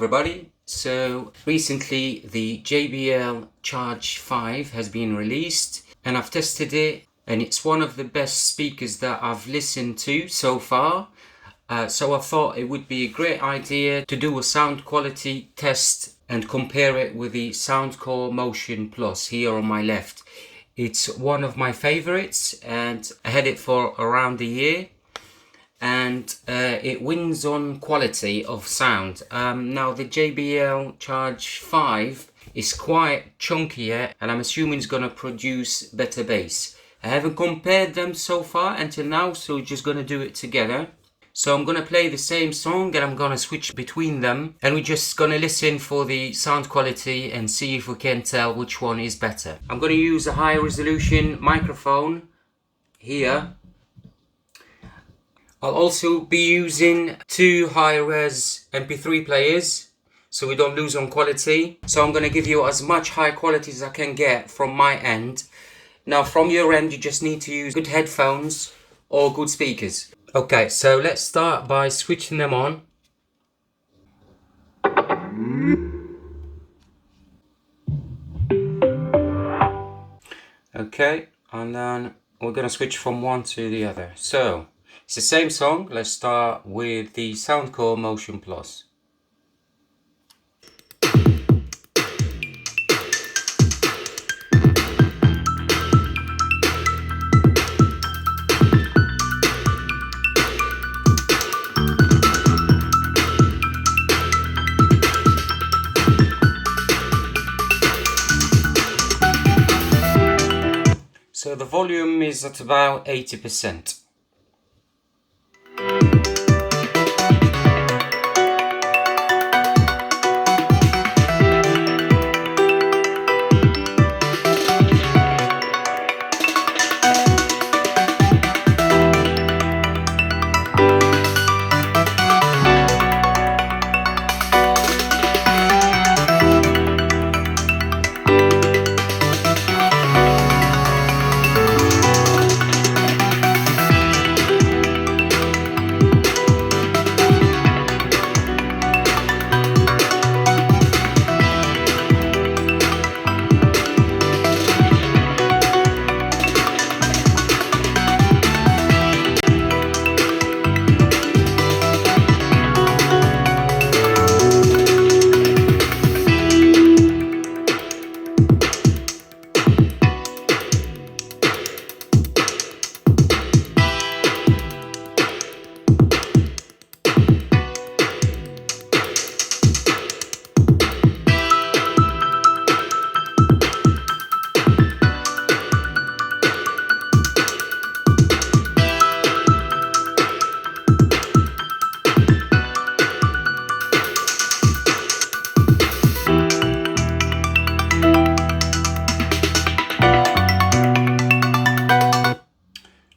everybody. So recently the JBL Charge 5 has been released and I've tested it, and it's one of the best speakers that I've listened to so far. So I thought it would be a great idea to do a sound quality test and compare it with the Soundcore Motion Plus here on my left. It's one of my favorites and I had it for around a year. And it wins on quality of sound. Now the JBL Charge 5 is quite chunkier and I'm assuming it's gonna produce better bass. I haven't compared them so far until now, so we're just gonna do it together. So I'm gonna play the same song and I'm gonna switch between them, and we're just gonna listen for the sound quality and see if we can tell which one is better. I'm gonna use a high resolution microphone here. I'll also be using two high-res MP3 players so we don't lose on quality. So I'm going to give you as much high quality as I can get from my end. Now from your end you just need to use good headphones or good speakers. Okay, so let's start by switching them on. Okay, and then we're going to switch from one to the other. So it's the same song. Let's start with the Soundcore Motion Plus. So the volume is at about 80%.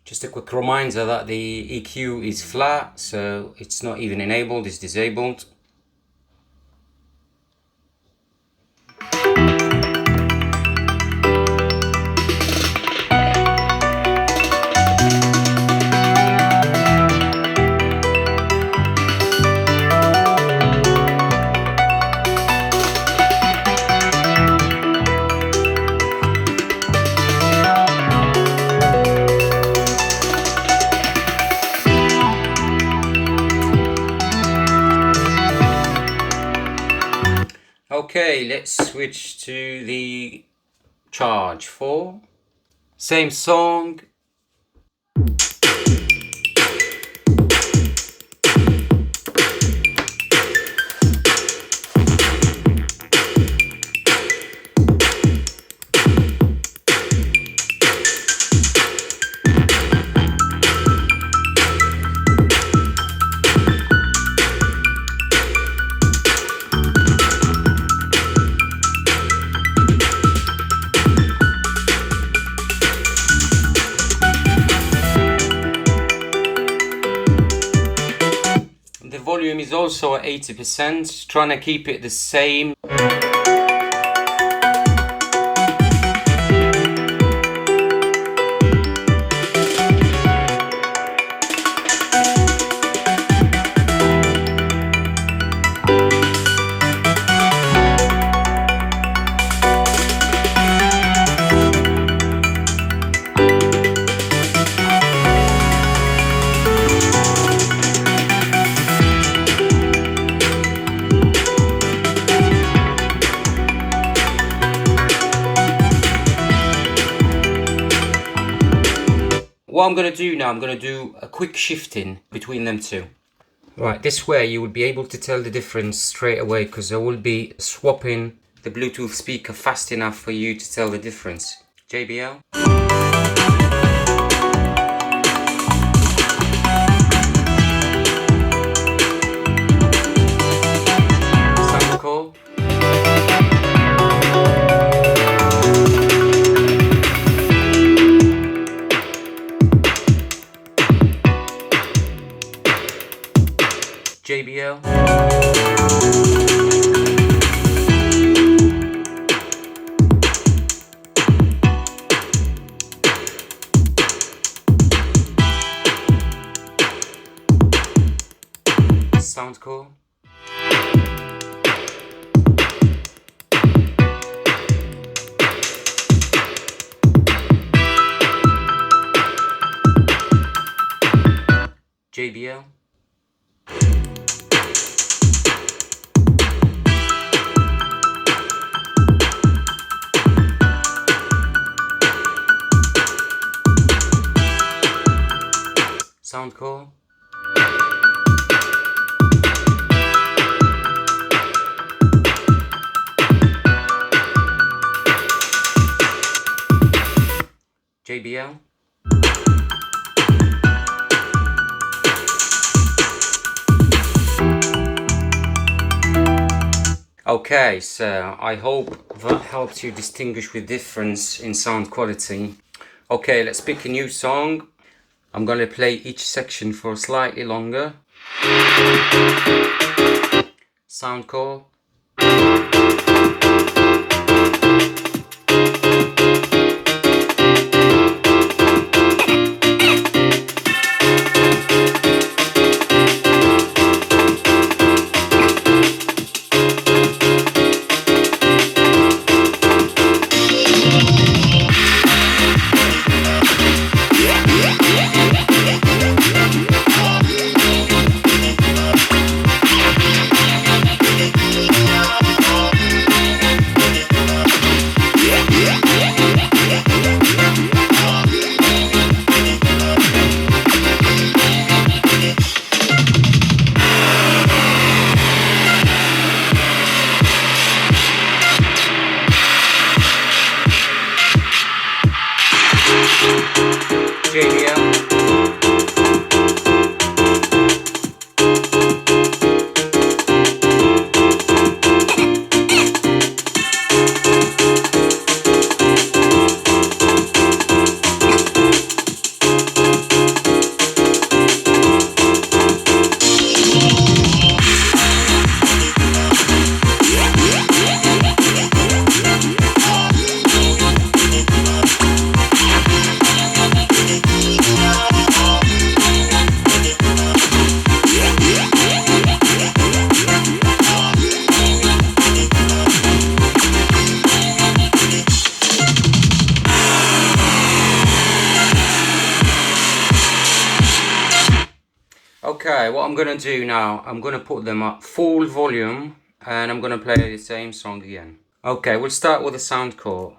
Just a quick reminder that the EQ is flat, so it's not even enabled, it's disabled. Okay, let's switch to the Charge 4. Same song. The volume is also at 80%, trying to keep it the same. what I'm going to do now, I'm going to do a quick shifting between them two. Right, this way you will be able to tell the difference straight away, because I will be swapping the Bluetooth speaker fast enough for you to tell the difference. JBL. Soundcore. JBL. Soundcore. JBL. Soundcore. JBL. Okay, so I hope that helped you distinguish the difference in sound quality. Okay, let's pick a new song. I'm going to play each section for slightly longer. Soundcore. JBL. Okay, what I'm going to do now, I'm going to put them at full volume and I'm going to play the same song again. Okay, we'll start with the Soundcore.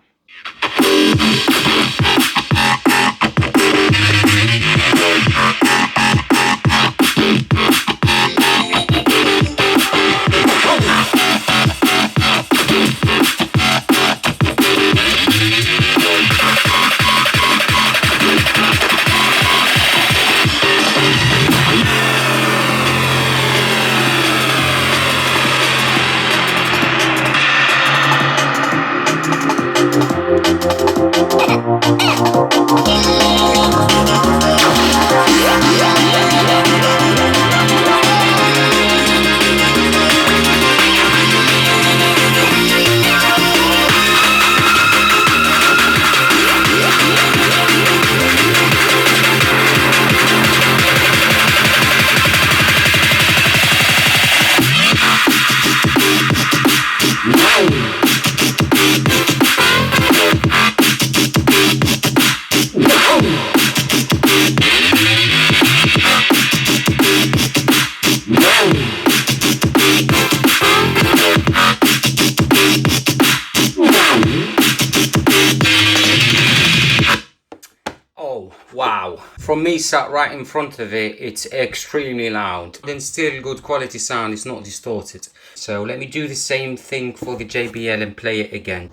from me sat right in front of it, it's extremely loud. Then still good quality sound, it's not distorted. So let me do the same thing for the JBL and play it again.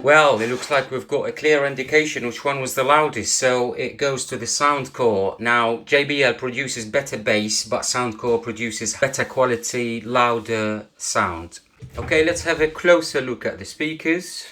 Well, it looks like we've got a clear indication which one was the loudest, so it goes to the Soundcore. Now, JBL produces better bass, but Soundcore produces better quality, louder sound. Okay, let's have a closer look at the speakers.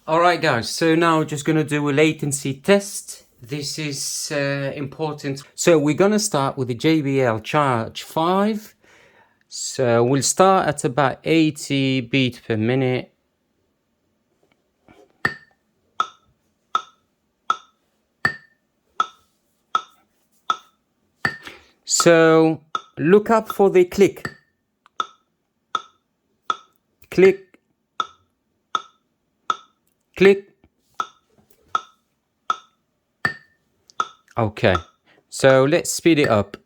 Alright guys, so now just gonna do a latency test. This is important. So we're gonna start with the JBL Charge 5. So we'll start at about 80 beats per minute. So look up for the click. Click. Click. Okay, so let's speed it up.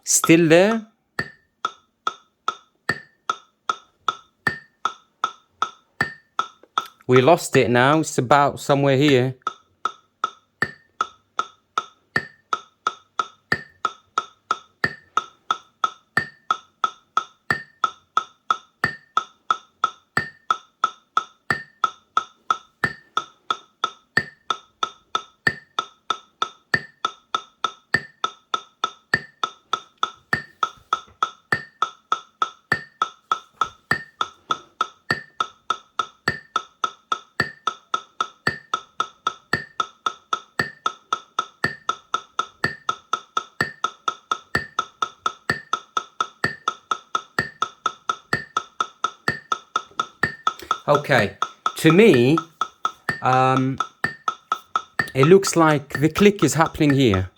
Still there? We lost it now, it's about somewhere here. Okay, to me, it looks like the click is happening here.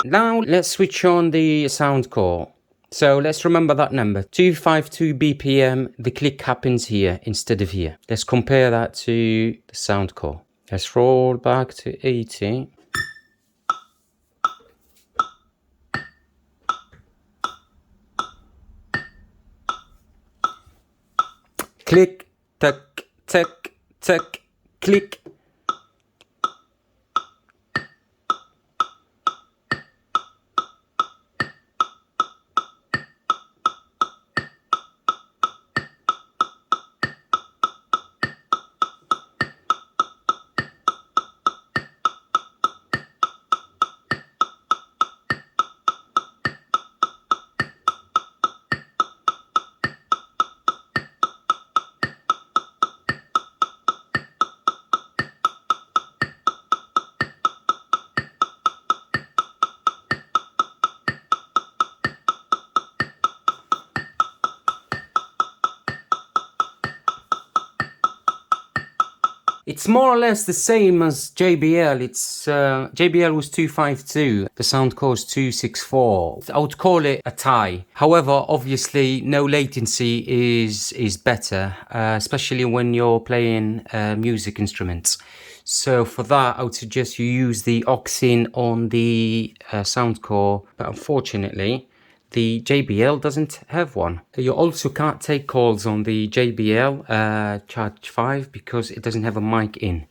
Now let's switch on the Soundcore. So let's remember that number, 252 BPM, the click happens here instead of here. Let's compare that to the Soundcore. Let's roll back to 80. Click, tuck, tuck, tuck, click. It's more or less the same as JBL. It's JBL was 252, the Soundcore is 264. I would call it a tie. However, obviously, no latency is better, especially when you're playing music instruments. So for that, I would suggest you use the aux-in on the Soundcore, but unfortunately, the JBL doesn't have one. You also can't take calls on the JBL Charge 5 because it doesn't have a mic in.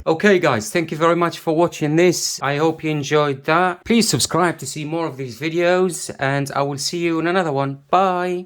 Okay guys, thank you very much for watching this. I hope you enjoyed that. Please subscribe to see more of these videos and I will see you in another one. Bye!